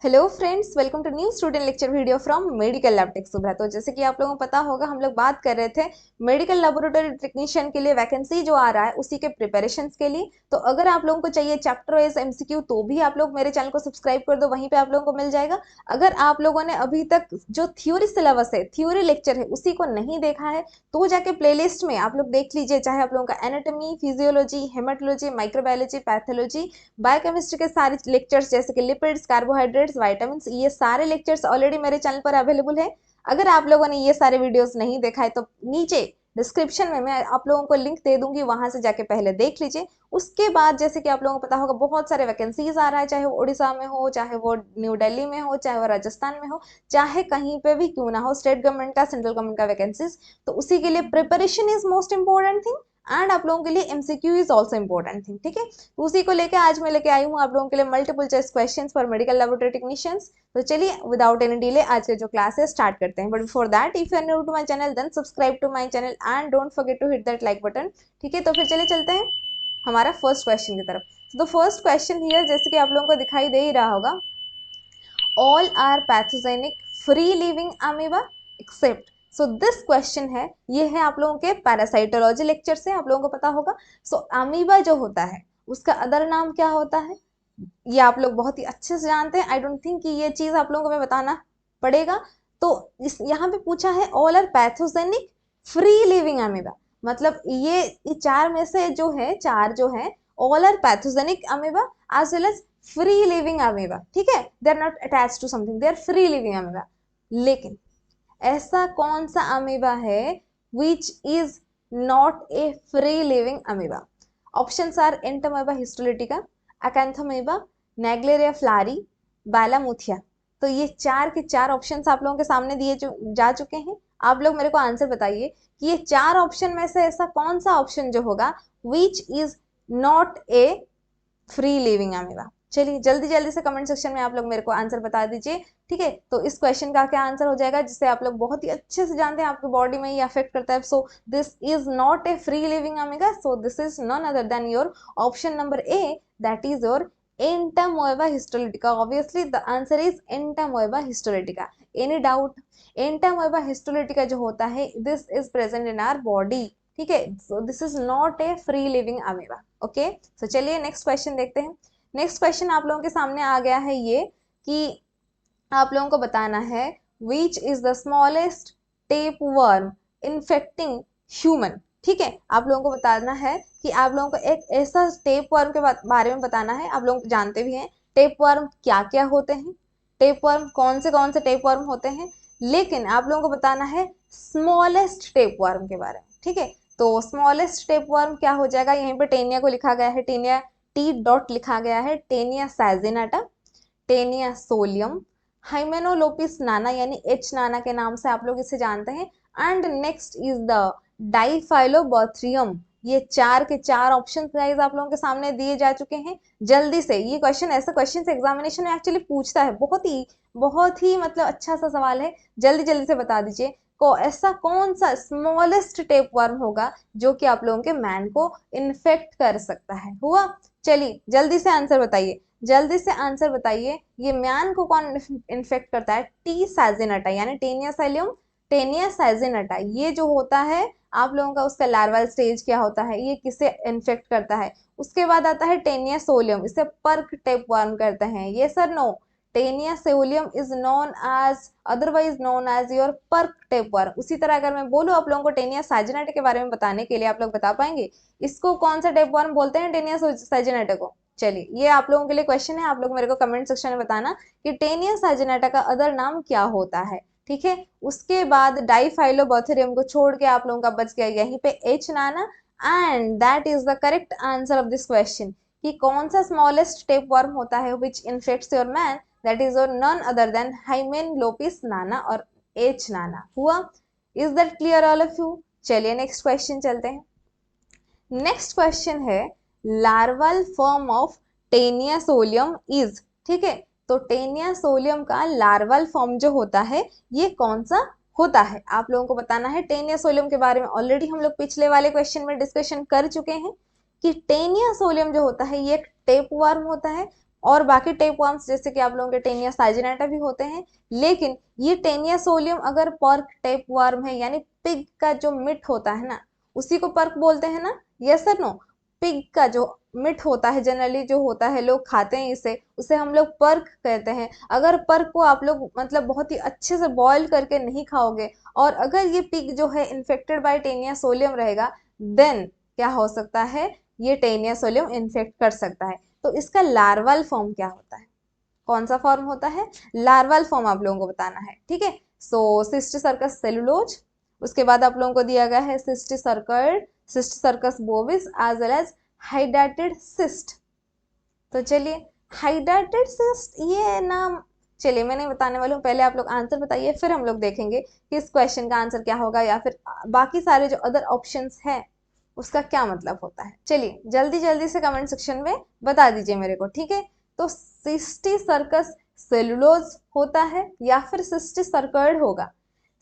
Hello friends, welcome to new student lecture video from medical lab tech Subra. तो जैसे कि आप लोगों को पता होगा, हम लोग बात कर रहे थे मेडिकल लेबोरेटरी टेक्नीशियन के लिए वैकेंसी जो आ रहा है उसी के प्रिपरेशंस के लिए। तो अगर आप लोगों को चाहिए चैप्टर वाइज एमसीक्यू तो भी आप लोग मेरे चैनल को सब्सक्राइब कर दो, वहीं पे आप लोगों को मिल जाएगा। अगर आप लोगों ने अभी तक जो थ्योरी सिलेबस है, थ्योरी लेक्चर है, उसी को नहीं देखा है तो जाके प्लेलिस्ट में आप लोग देख लीजिए। चाहे आप लोगों का anatomy, physiology, haematology, microbiology, pathology, biochemistry के सारे लेक्चर्स जैसे कि लिपिड्स, कार्बोहाइड्रेट्स, विटामिन्स, ये सारे लेक्चर्स ऑलरेडी मेरे चैनल पर अवेलेबल है। अगर आप लोगों ने ये सारे वीडियोस नहीं देखा है तो नीचे डिस्क्रिप्शन में मैं आप लोगों को लिंक दे दूंगी, वहां से जाके पहले देख लीजिए। उसके बाद जैसे कि आप लोगों को पता होगा, बहुत सारे वैकेंसीज आ रहा है, चाहे वो उड़ीसा में हो, चाहे वो न्यू दिल्ली में हो, चाहे वो राजस्थान में हो, चाहे कहीं पे भी क्यों ना हो, स्टेट गवर्नमेंट का, सेंट्रल गवर्नमेंट का वैकेंसीज। तो उसी के लिए preparation is most important thing and आप लोगों के लिए MCQ is also important thing. ठीक है, उसी को लेके आज मैं लेके आई हूँ आप लोगों के लिए multiple choice questions for medical laboratory technicians. तो चलिए विदाउट एनी डिले आज के जो क्लास है स्टार्ट करते हैं। But before that, if you are new to my channel then subscribe to my channel and don't forget to hit that like button. ठीक है, तो फिर चलिए चलते हैं हमारा फर्स्ट क्वेश्चन की तरफ। तो फर्स्ट क्वेश्चन हियर, जैसे कि आप लोगों को दिखाई दे ही रहा होगा, all are pathogenic free living amoeba except। So this question है, ये है आप लोगों के पैरासाइटोलॉजी लेक्चर से, आप लोगों को पता होगा। सो अमीबा जो होता है उसका अदर नाम क्या होता है, ये आप लोग बहुत ही अच्छे से जानते हैं। आई डोंट थिंक कि ये चीज आप लोगों को मैं बताना पड़ेगा। तो इस यहाँ पे पूछा है all are pathogenic free living amoeba, मतलब ये चार में से जो है, चार जो है, all are pathogenic amoeba as well as free living amoeba. ठीक है, they are not attach to something, they are free living amoeba. लेकिन ऐसा कौन सा अमीबा है which is not a free living amoeba? Options are entamoeba histolytica, acanthamoeba, naegleria fowleri, balamuthia. तो ये चार के चार ऑप्शंस आप लोगों के सामने दिए जा चुके हैं। आप लोग मेरे को आंसर बताइए कि ये चार ऑप्शन में से ऐसा कौन सा ऑप्शन जो होगा विच is not a free living amoeba. चलिए जल्दी जल्दी से कमेंट सेक्शन में आप लोग मेरे को आंसर बता दीजिए। ठीक है, तो इस क्वेश्चन का क्या आंसर हो जाएगा, जिसे आप लोग बहुत ही अच्छे से जानते हैं, आपकी बॉडी में ये अफेक्ट करता है। So this is not a free living amoeba, so this is none other than your option number A, that is your entamoeba histolytica. Obviously the answer is entamoeba histolytica. Any doubt? Entamoeba histolytica जो होता है, this is present in our body. ठीक है, so this is not a free living amoeba. Okay, so चलिए next question देखते हैं। Next question आप लोगों के सामने आ गया है ये, कि आप लोगों को बताना है which is the smallest tape worm infecting human. ठीक है, आप लोगों को बताना है कि आप लोगों को एक ऐसा टेप वर्म के बारे में बताना है। आप लोग जानते भी हैं टेप वर्म क्या क्या होते हैं, टेप वर्म कौन से टेप वर्म होते हैं, लेकिन आप लोगों को बताना है स्मॉलेस्ट टेप वर्म के बारे में। ठीक है, तो स्मॉलेस्ट टेप वर्म क्या हो जाएगा, यहीं पे टेनिया को लिखा गया है, टेनिया टी डॉट लिखा गया है, टेनिया सैजिनाटा, टेनिया सोलियम, हाइमेनोलोपिस नाना यानी एच नाना के नाम से आप लोग इसे जानते हैं, एंड नेक्स्ट इज द डाइफाइलोबॉथ्रियम। ये चार के चार ऑप्शन गाइस आप लोगों के सामने दिए जा चुके हैं। जल्दी से, ये क्वेश्चन ऐसा क्वेश्चन एग्जामिनेशन में एक्चुअली पूछता है, बहुत ही मतलब अच्छा सा सवाल है। जल्दी जल्दी से बता दीजिए को ऐसा कौन सा स्मॉलेस्ट टेप वर्म होगा जो कि आप लोगों के मैन को इन्फेक्ट कर सकता है। हुआ? चलिए जल्दी से आंसर बताइए, जल्दी से आंसर बताइए। ये मैन को कौन इन्फेक्ट करता है? टी सैजिनटा यानी टेनिया साइलियम, टेनिया सैजिनटा ये जो होता है आप लोगों का, उसका लार्वल स्टेज क्या होता है, ये किसे इन्फेक्ट करता है? उसके बाद आता है टेनिया सोलियम, इसे पर्क टेप वर्म करते हैं। Yes or no, taenia solium is known as, otherwise known as your pork tapeworm. उसी तरह अगर मैं बोलूं आप लोगों को टेनिया सैजिनटा के बारे में बताने के लिए, आप लोग बता पाएंगे इसको कौन सा टेप वर्म बोलते हैं, टेनिया सैजिनटा को? चलिए ये आप लोगों के लिए क्वेश्चन है, आप लोग मेरे को कमेंट सेक्शन में बताना कि टेनिया सैजिनटा का अदर नाम क्या होता है। ठीक है, उसके बाद डाइफाइलोबॉथेरियम को छोड़ के आप लोगों का बच गया यहीं पे H nana, and that is the correct answer of this question कि कौन सा स्मॉलेस्ट टेप वर्म होता है which infects your man, that is your none other than hymenolepis nana और एच नाना। हुआ? Is that clear all of you? चलिए next question चलते हैं। नेक्स्ट क्वेश्चन है larval form of taenia solium is. ठीक है, तो टेनिया सोलियम का लार्वल फॉर्म जो होता है ये कौन सा होता है, आप लोगों को बताना है। टेनिया सोलियम के बारे में ऑलरेडी हम लोग पिछले वाले क्वेश्चन में डिस्कशन कर चुके हैं कि टेनिया सोलियम जो होता है ये एक टेप वर्म होता है, और बाकी टेप वर्म्स जैसे कि आप लोगों के टेनिया साइजिनेटा भी होते हैं, लेकिन ये टेनिया सोलियम अगर पर्क टेप वर्म है, यानी पिग का जो मिट होता है ना, उसी को पर्क बोलते हैं ना, यस सर नो। पिग का जो मिट होता है जनरली जो होता है, लोग खाते हैं इसे, उसे हम लोग पर्क कहते हैं। अगर पर्क को आप लोग मतलब बहुत ही अच्छे से बॉईल करके नहीं खाओगे, और अगर ये पिग जो है इन्फेक्टेड बाय टेनिया सोलियम रहेगा, देन क्या हो सकता है, ये टेनिया सोलियम इन्फेक्ट कर सकता है। तो इसका लार्वल फॉर्म क्या होता है, कौन सा फॉर्म होता है, लार्वल फॉर्म आप लोगों को बताना है, ठीक है। सो सिस्टिसर्कस सेलुलोज, उसके बाद आप लोगों को दिया गया है cysticercus bovis as well as हाइड्रेटेड सिस्ट। तो चलिए, हाइड्रेटेड सिस्ट ये नाम, चलिए मैं नहीं बताने वाली हूँ, पहले आप लोग आंसर बताइए, फिर हम लोग देखेंगे कि इस क्वेश्चन का आंसर क्या होगा, या फिर बाकी सारे जो अदर ऑप्शंस हैं उसका क्या मतलब होता है। चलिए जल्दी जल्दी से कमेंट सेक्शन में बता दीजिए मेरे को, ठीक है। तो सिस्टिसर्कस सेलुलोज होता है या फिर सिस्टिसर्कड होगा।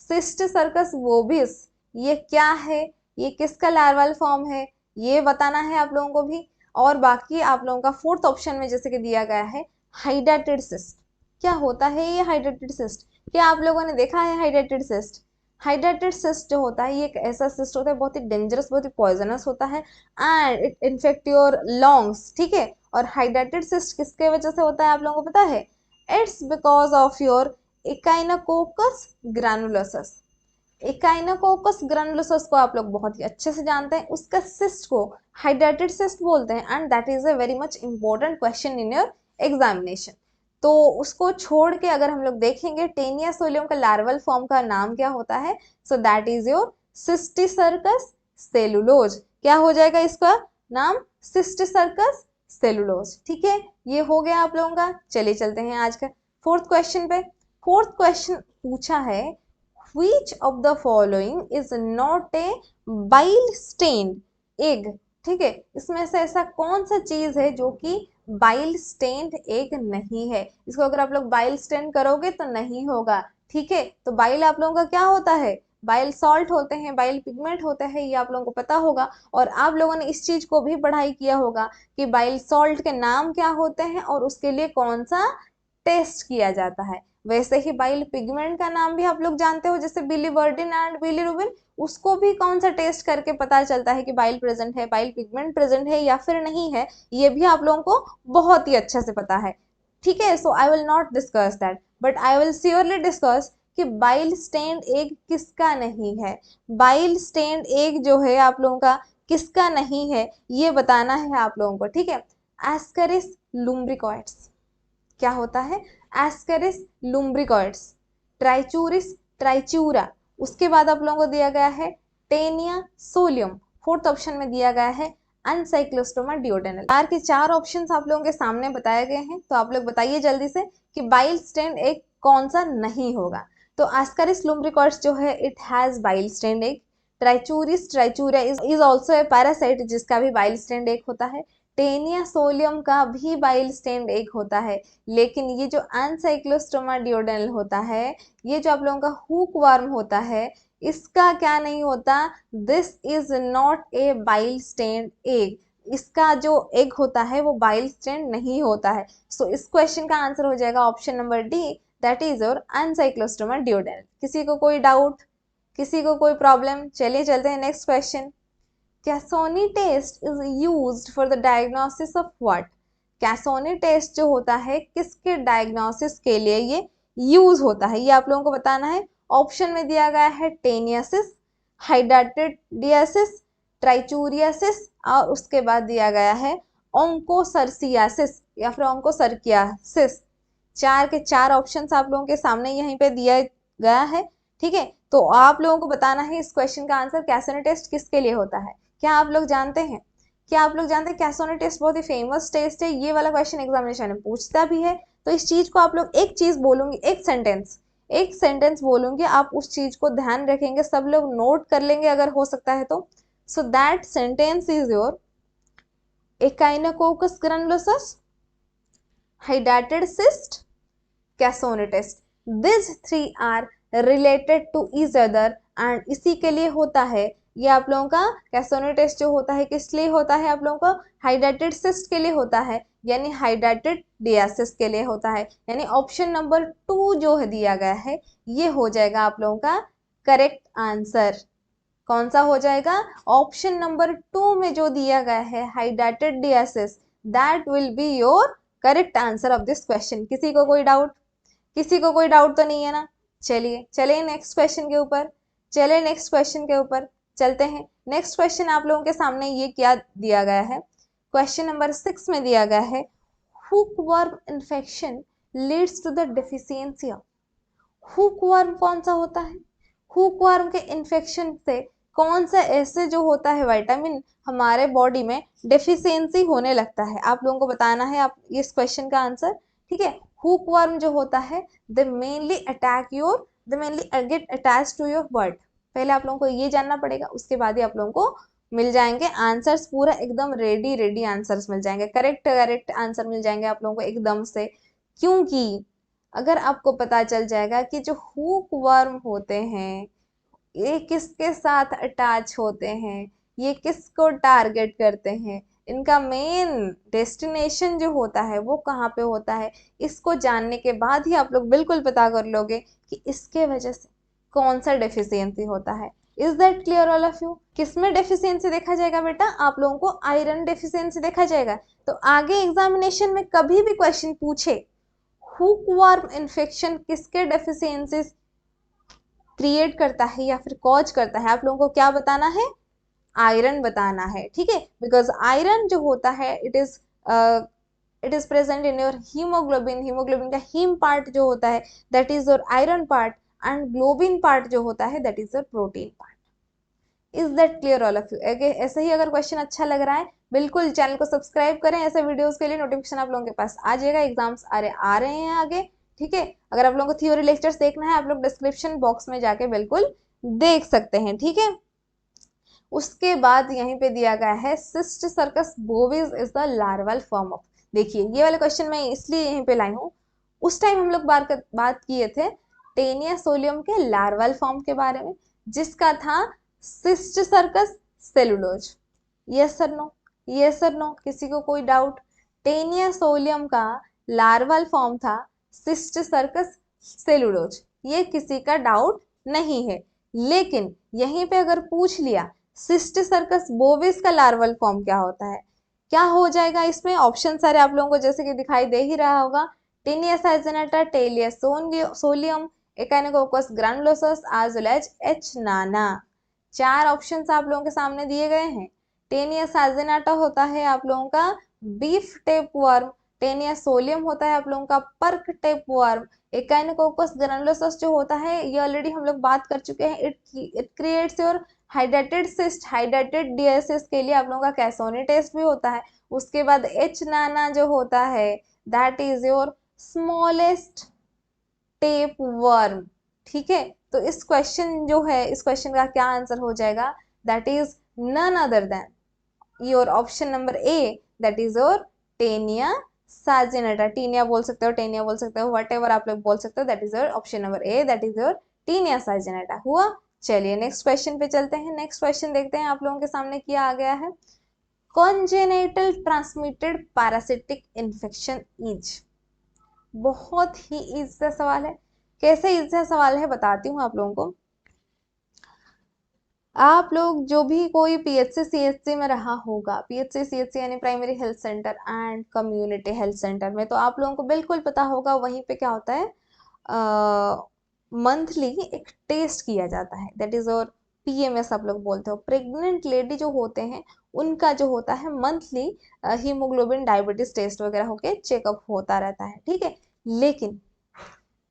सिस्टिसर्कस बोविस ये क्या है, ये किसका लार्वल फॉर्म है, ये बताना है आप लोगों को भी। और बाकी आप लोगों का फोर्थ ऑप्शन में जैसे कि दिया गया है हाइड्रेटेड सिस्ट, क्या होता है ये हाइड्रेटेड सिस्ट, क्या आप लोगों ने देखा है हाइड्रेटेड सिस्ट। हाइड्रेटेड सिस्ट जो होता है ये एक ऐसा सिस्ट होता है, बहुत ही डेंजरस, बहुत ही पॉइजनस होता है, and it infect your lungs, ठीक है। और हाइड्रेटेड सिस्ट किसके वजह से होता है आप लोगों को पता है, it's because of your echinococcus ग्रैनुलोसस। एकाइनोकोकस ग्रैनुलोसस को आप लोग बहुत ही अच्छे से जानते हैं, उसका सिस्ट को हाइड्रेटेड सिस्ट बोलते हैं, and that is a very much important question in your examination. तो उसको छोड़ के अगर हम लोग देखेंगे टेनिया सोलियम का लार्वल फॉर्म का नाम क्या होता है, so that is your cysticercus cellulose. क्या हो जाएगा इसका नाम, सिस्टिसर्कस सेलुलोज, ठीक है। ये हो गया आप लोगों का। चलिए चलते हैं आज का फोर्थ क्वेश्चन पे। फोर्थ क्वेश्चन पूछा है, which of the following is not a bile stained egg, ठीक है। इसमें से ऐसा कौन सा चीज है जो कि बाइल स्टेन्ड एग नहीं है। इसको अगर आप लोग बाइल स्टेन करोगे तो नहीं होगा, ठीक है। तो बाइल आप लोगों का क्या होता है, बाइल सॉल्ट होते हैं, बाइल पिगमेंट होता है, ये आप लोगों को पता होगा। और आप लोगों ने इस चीज को भी पढ़ाई किया होगा कि बाइल सॉल्ट के नाम क्या होते हैं और उसके लिए कौन सा टेस्ट किया जाता है। वैसे ही बाइल पिगमेंट का नाम भी आप लोग जानते हो, जैसे बिलीवर्डिन एंड बिलीरुबिन, उसको भी कौन सा टेस्ट करके पता चलता है कि बाइल प्रेजेंट है, बाइल पिगमेंट प्रेजेंट है या फिर नहीं है, ये भी आप लोगों को बहुत ही अच्छे से पता है, ठीक है। So I will not discuss that, but I will surely discuss कि बाइल स्टेन्ड एग किसका नहीं है। बाइल स्टेन्ड एग जो है आप लोगों का किसका नहीं है, ये बताना है आप लोगों को, ठीक है। एस्करिस लुम्ब्रिकॉइड्स, क्या होता है, एस्करिस लुम्ब्रिकॉइड्स, ट्राइचूरिस ट्राइचूरा, उसके बाद आप लोगों को दिया गया है टेनिया सोलियम, फोर्थ ऑप्शन में दिया गया है अनसाइक्लोस्टोमा डिओडेनल। चार के चार ऑप्शंस आप लोगों के सामने बताए गए हैं, तो आप लोग बताइए जल्दी से कि बाइल स्टेन्ड एग कौन सा नहीं होगा। तो एस्करिस लुम्ब्रिकॉइड्स जो है it has bile stained egg. Trichuris trichiura is also a parasite जिसका भी बाइल स्टेन्ड एग होता है। टेनिया सोलियम का भी बाइल स्टेन्ड एग होता है। लेकिन ये जो अनसाइक्लोस्टोमा डिओडेनल होता है, ये जो आप लोगों का हुक वर्म होता है, इसका क्या नहीं होता, this is not a bile stained egg. इसका जो एग होता है वो बाइल स्टेन्ड नहीं होता है। सो इस क्वेश्चन का आंसर हो जाएगा option number D, that is your ancylostoma duodenale. किसी को कोई डाउट, किसी को कोई प्रॉब्लम, चलिए चलते हैं next question. Casoni test is used for the diagnosis of what. Casoni test जो होता है किसके डायग्नोसिस के लिए ये यूज होता है, ये आप लोगों को बताना है। ऑप्शन में दिया गया है टेनियासिस, हाइड्रेटिडियासिस, ट्राइचूरियासिस, और उसके बाद दिया गया है ओंकोसर्सियासिस या फिर ओंकोसर्कियासिस। चार के चार ऑप्शंस आप लोगों के सामने यहीं पे दिया गया है, ठीक है। तो आप लोगों को बताना है इस क्वेश्चन का आंसर, कैसोनी टेस्ट किसके लिए होता है। क्या आप लोग जानते हैं, क्या आप लोग जानते हैं कैसोनी टेस्ट बहुत ही फेमस टेस्ट है, ये वाला क्वेश्चन एग्जामिनेशन में पूछता भी है। तो इस चीज को आप लोग, एक चीज बोलूंगी, एक सेंटेंस बोलूंगी, आप उस चीज को ध्यान रखेंगे, सब लोग नोट कर लेंगे अगर हो सकता है तो। So that sentence is your echinococcus granulosus, हाइड्रेटेड cyst, casoni test. This three are related to each other, and इसी के लिए होता है ये आप लोगों का कैसोनी टेस्ट जो होता है किस लिए होता है, आप लोगों को हाइड्रेटेड सिस्ट के लिए होता है, यानी हाइड्रेटेड डियासिस के लिए होता है। यानी ऑप्शन नंबर 2 जो है दिया गया है ये हो जाएगा आप लोगों का करेक्ट आंसर। कौन सा हो जाएगा? ऑप्शन नंबर 2 में जो दिया गया है hydatidosis, that will be your correct answer of this question. किसी को कोई डाउट? किसी को कोई डाउट तो नहीं है ना? चलिए नेक्स्ट क्वेश्चन के ऊपर, चलिए नेक्स्ट क्वेश्चन के ऊपर चलते हैं। नेक्स्ट क्वेश्चन आप लोगों के सामने ये क्या दिया गया है, क्वेश्चन नंबर 6 में दिया गया है hookworm infection leads to the deficiency of. Hookworm कौन सा होता है? हुकवर्म के इन्फेक्शन से कौन सा ऐसे जो होता है विटामिन हमारे बॉडी में डेफिशिएंसी होने लगता है, आप लोगों को बताना है आप इस क्वेश्चन का आंसर। ठीक है, हुकवर्म जो होता है they mainly get attach to your bird. पहले आप लोगों को ये जानना पड़ेगा, उसके बाद ही आप लोगों को मिल जाएंगे आंसर्स, पूरा एकदम रेडी आंसर्स मिल जाएंगे, करेक्ट आंसर मिल जाएंगे आप लोगों को एकदम से। क्योंकि अगर आपको पता चल जाएगा कि जो हुक वर्म होते हैं ये किसके साथ अटैच होते हैं, ये किसको टारगेट करते हैं, इनका मेन डेस्टिनेशन जो होता है वो कहाँ पे होता है, इसको जानने के बाद ही आप लोग बिल्कुल पता कर लोगे कि इसके वजह से कौन सा डेफिशिएंसी होता है। Is that clear all of you? किसमें डेफिशिएंसी देखा जाएगा बेटा? आप लोगों को आयरन डेफिशिएंसी देखा जाएगा। तो आगे एग्जामिनेशन में कभी भी क्वेश्चन पूछे हुकवर्म इन्फेक्शन किसके डेफिशिएंसी क्रिएट करता है या फिर कॉज करता है, आप लोगों को क्या बताना है? आयरन बताना है। ठीक है, बिकॉज आयरन जो होता है it is present in your haemoglobin. Haemoglobin का हीम पार्ट जो होता है that is your iron part, and globin part जो होता है that is your protein part. Is that clear all of you? ऐसे ही अगर क्वेश्चन अच्छा लग रहा है बिल्कुल चैनल को सब्सक्राइब करें, ऐसे वीडियोस के लिए नोटिफिकेशन आप लोगों के पास आ जाएगा। एग्जाम्स आ रहे हैं आगे। ठीक है, अगर आप लोगों को थ्योरी लेक्चर्स देखना है आप लोग डिस्क्रिप्शन बॉक्स में जाके बिल्कुल देख सकते हैं। ठीक है, उसके बाद यहीं पे दिया गया है cyst circus bovis is the larval form of. देखिए ये वाले क्वेश्चन मैं इसलिए यहीं पे लाई हूँ, उस टाइम हम लोग बात किए थे टेनिया सोलियम के लार्वल फॉर्म के बारे में, जिसका था cysticercus cellulosae. Yes or no? Yes or no? किसी को कोई डाउट? टेनिया सोलियम का लार्वल फॉर्म था सिस्ट सर्कस सेलुलोज, ये किसी का डाउट नहीं है। लेकिन यहीं पे अगर पूछ लिया सिस्ट सर्कस बोविस का लार्वल फॉर्म क्या होता है, क्या हो जाएगा इसमें? ऑप्शन सारे आप लोगों को जैसे कि दिखाई दे ही रहा होगा, taenia saginata, taenia solium, echinococcus granulosus as well as H nana. 4 options आप लोगों के सामने दिए गए हैं। टेनिया साइजेनेटा होता है आप लोगों का beef tape worm, Taenia solium होता है आप लोगों का पर्क टेप वर्म, एकाइनोकोकस ग्रैनुलोसस जो होता है ये ऑलरेडी हम लोग बात कर चुके हैं, it creates your hydrated cyst. Hydrated DSS के लिए आप लोगों का कैसोनी टेस्ट भी होता है। उसके बाद एच नाना जो होता है that is your smallest tape worm. ठीक है, तो इस क्वेश्चन जो है इस क्वेश्चन का क्या आंसर हो जाएगा? That is none other than your option number A, that is your taenia saginata. Taenia बोल सकते हो, टेनिया बोल सकते हो, वट एवर आप लोग बोल सकते हो, that is your option number A, that is your taenia saginata. हुआ? चलिए नेक्स्ट क्वेश्चन पे चलते हैं। नेक्स्ट क्वेश्चन देखते हैं आप लोगों के सामने क्या आ गया है। Congenital transmitted parasitic infection is. बहुत ही इजी सा सवाल है। कैसे इजी सा सवाल है बताती हूँ आप लोगों को। आप लोग जो भी कोई पीएचसी सीएचसी में रहा होगा, पीएचसी सीएचसी यानी primary health centre and community health centre में, तो आप लोगों को बिल्कुल पता होगा वहीं पे क्या होता है, मंथली एक टेस्ट किया जाता है, दैट इज और पीएमएस आप लोग बोलते हो। प्रेग्नेंट लेडी जो होते हैं उनका जो होता है मंथली हीमोग्लोबिन डायबिटीज टेस्ट वगैरह होके चेकअप होता रहता है। ठीक है, लेकिन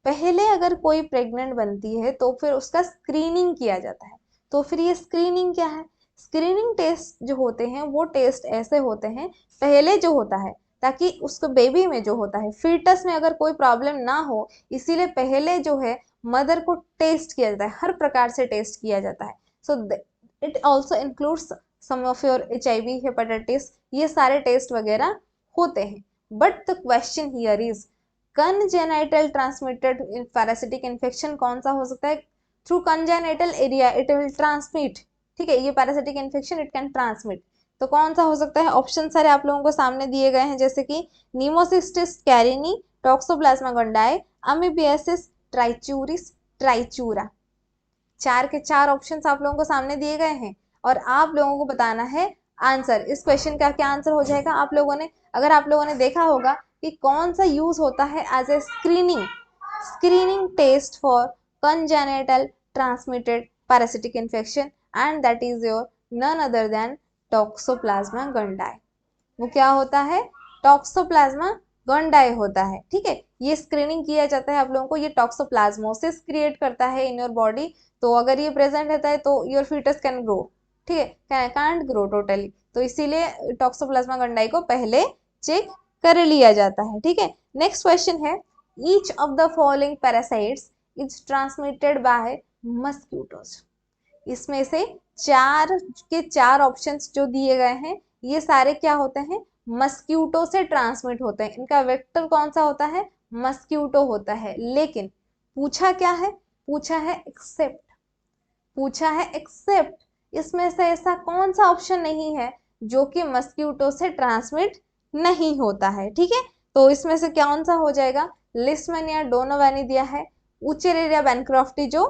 पहले अगर कोई प्रेग्नेंट बनती है तो फिर उसका स्क्रीनिंग किया जाता है। तो फिर ये स्क्रीनिंग क्या है? स्क्रीनिंग टेस्ट जो होते हैं वो टेस्ट ऐसे होते हैं पहले जो होता है ताकि उसको बेबी में जो होता है फीटस में अगर कोई प्रॉब्लम ना हो, इसीलिए पहले जो है मदर को टेस्ट किया जाता है, हर प्रकार से टेस्ट किया जाता है। So it also includes some of your HIV, hepatitis, ये सारे टेस्ट वगैरह होते हैं। But the question here is congenital transmitted parasitic infection कौन सा हो सकता है? Through congenital area it will transmit. ठीक है, ये parasitic infection it can transmit. तो कौन सा हो सकता है? ऑप्शन सारे आप लोगों को सामने दिए गए हैं, जैसे कि नीमोसिस्टिस कैरिनी, टॉक्सोप्लाज्मा गंडाई, अमीबियासिस, ट्राइचूरिस, ट्राइचूरा। चार के चार ऑप्शंस आप लोगों को सामने दिए गए हैं और आप लोगों को बताना है आंसर। इस क्वेश्चन का क्या आंसर हो जाएगा? आप लोगों ने, अगर आप लोगों ने देखा होगा कि कौन सा यूज होता है as a screening test for congenital transmitted parasitic infection, and that is your none other than toxoplasma gondii. वो क्या होता है? टॉक्सोप्लाज्मा गंडाई होता है। ठीक है, ये स्क्रीनिंग किया जाता है आप लोगों को, ये टॉक्सोप्लाज्मोसिस क्रिएट करता है इन योर बॉडी। तो अगर ये प्रेजेंट रहता है तो योर फीटस कैन ग्रो, ठीक है, कांट ग्रो टोटली। तो इसीलिए टॉक्सोप्लाज्मा गंडाई को पहले चेक कर लिया जाता है। ठीक है, नेक्स्ट क्वेश्चन है, each of the following parasites is transmitted by mosquitoes. इसमें से चार के चार ऑप्शंस जो दिए गए हैं, ये सारे क्या होते हैं? मस्क्यूटो से ट्रांसमिट होते हैं। इनका वेक्टर कौन सा होता है? मस्क्यूटो होता है। लेकिन पूछा क्या है? पूछा है एक्सेप्ट, पूछा है एक्सेप्ट। इसमें से ऐसा कौन सा ऑप्शन नहीं है जो कि मस्क्यूटो से ट्रांसमिट नहीं होता है? ठीक है, तो इसमें से कौन सा हो जाएगा? लिस्टमैनिया डोनोवानी दिया है, उचेरेरिया बैनक्रॉफ्टी जो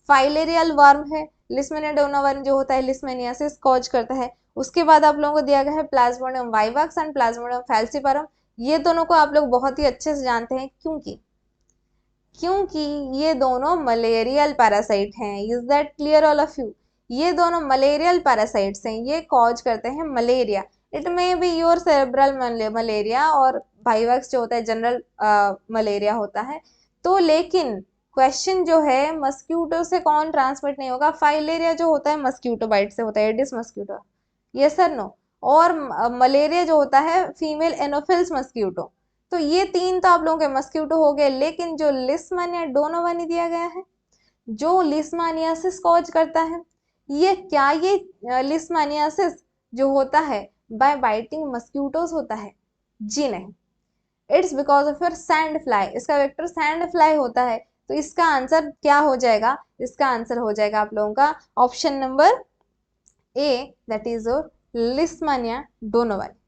फाइलेरियल वर्म है, लिस्टमैनिया डोनोवानी जो होता है लिस्टमैनियासिस कॉज करता है। उसके बाद आप लोगों को दिया गया है प्लाज्मोडियम वाइवाक्स एंड प्लाज्मोडियम फैल्सिपारम। ये दोनों को आप लोग बहुत ही अच्छे से जानते हैं, क्योंकि ये दोनों मलेरियल पैरासाइट हैं। Is that clear all of you? ये दोनों मलेरियल पैरासाइट्स हैं, ये कॉज करते हैं malaria. It may be your cerebral malaria और वाइवाक्स जो होता है जनरल मलेरिया होता है। तो लेकिन क्वेश्चन जो है, मस्क्यूटो से कौन ट्रांसमिट नहीं होगा? फाइलेरिया जो होता है मस्क्यूटो बाइट से होता है, aedes mosquito, yes or no. और मलेरिया जो होता है फीमेल एनोफिल्स मस्क्यूटो। तो ये तीन तो आप लोगों के मस्क्यूटो हो गए। लेकिन जो लिस्टमैनिया डोनोवानी दिया गया है, जो लिस्टमैनियासिस कॉज करता है, ये क्या ये लिस्टमैनियासिस जो होता है बाय बाइटिंग मस्क्यूटोज होता है? जी नहीं, it's because of your sand fly. इसका वेक्टर सैंड फ्लाई होता है। तो इसका आंसर क्या हो जाएगा? इसका आंसर हो जाएगा आप लोगों का option number A, that is your leishmania donovani.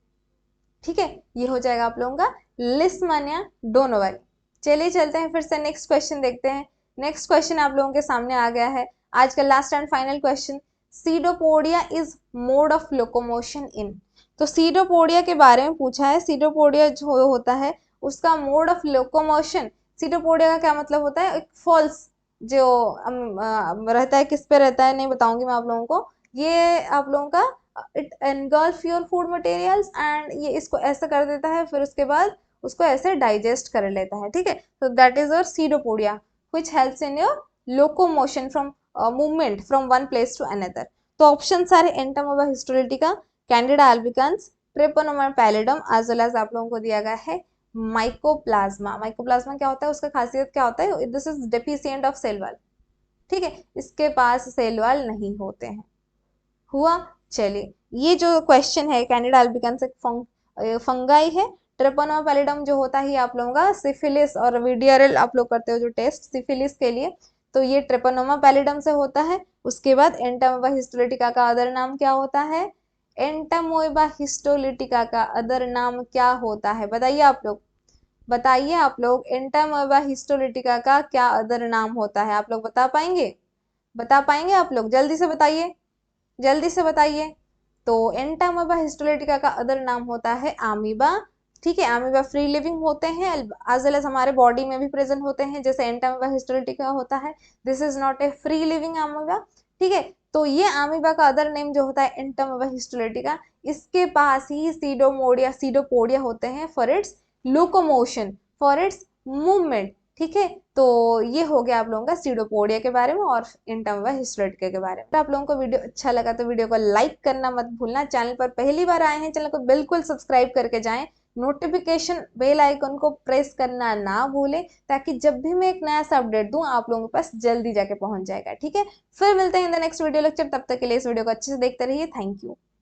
ठीक है, ये हो जाएगा आप लोगों का लिस्टमैनिया डोनोवानी। चलिए चलते हैं फिर से नेक्स्ट क्वेश्चन देखते हैं। नेक्स्ट क्वेश्चन आप लोगों के सामने आ गया है, आज का last and final question. Pseudopodia is mode of locomotion इन। तो सीडोपोडिया के बारे में पूछा है। सीडोपोडिया जो होता है उसका मोड ऑफ लोकोमोशन, सीडोपोडिया का क्या मतलब होता है? एक फॉल्स जो रहता है, किस पे रहता है नहीं बताऊंगी मैं आप लोगों को। ये आप लोगों का it engulf your food materials and ये इसको ऐसे कर देता है, फिर उसके बाद उसको ऐसे डाइजेस्ट कर लेता है। ठीक है, तो that is your pseudopodia which helps in your locomotion from movement from one place to another. तो ऑप्शन सारे entamoeba histolytica, candida albicans, treponema pallidum, as well as आप लोगों को दिया गया है माइकोप्लाज्मा। माइकोप्लाज्मा क्या होता है? उसका खासियत क्या होता है? This is deficient of cell wall. ठीक है, इसके पास सेल वॉल नहीं होते हैं। हुआ? चलिए, ये जो क्वेश्चन है कैंडिडा अल्बिकन्स एक फंगाई है। ट्रेपोनोमा पैलिडम जो होता है आप लोगों का सिफिलिस और वीडियरल आप लोग करते हो जो टेस्ट सिफिलिस के लिए, तो ये ट्रेपोनोमा पैलिडम से होता है। उसके बाद एंटामोबा हिस्टोलिटिका का अदर नाम क्या होता है? एंटामोबा हिस्टोलिटिका का अदर नाम क्या होता है? बताइए आप लोग, बताइए आप लोग, एंटामोबा हिस्टोलिटिका का क्या अदर नाम होता है? आप लोग बता पाएंगे? बता पाएंगे आप लोग? जल्दी से बताइए, जल्दी से बताइए। तो एंटामोबा हिस्टोलिटिका का अदर नाम होता है आमीबा। ठीक है, आमीबा फ्री लिविंग होते हैं एज वेल एज हमारे बॉडी में भी प्रेजेंट होते हैं जैसे एंटामोबा हिस्टोलिटिका होता है। This is not a free living amoeba. ठीक है, तो ये आमीबा का अदर नेम जो होता है एंटामोबा हिस्टोलिटिका। इसके पास ही सीडोपोडिया होते हैं for its locomotion, for its movement. ठीक है, तो ये हो गया आप लोगों का सीडोपोडिया के बारे में और एंटामोबा हिस्टोलिटिका के बारे में। तो आप लोगों को वीडियो अच्छा लगा तो वीडियो को लाइक करना मत भूलना। चैनल पर पहली बार आए हैं, चैनल को बिल्कुल सब्सक्राइब करके जाएं। नोटिफिकेशन बेल आइकन को प्रेस करना ना भूलें, ताकि जब भी मैं एक नया सा अपडेट दूं आप लोगों के पास जल्दी जाके पहुंच जाएगा। ठीक है, फिर मिलते हैं in the next video lecture. तब तक के लिए इस वीडियो को अच्छे से देखते रहिए। Thank you.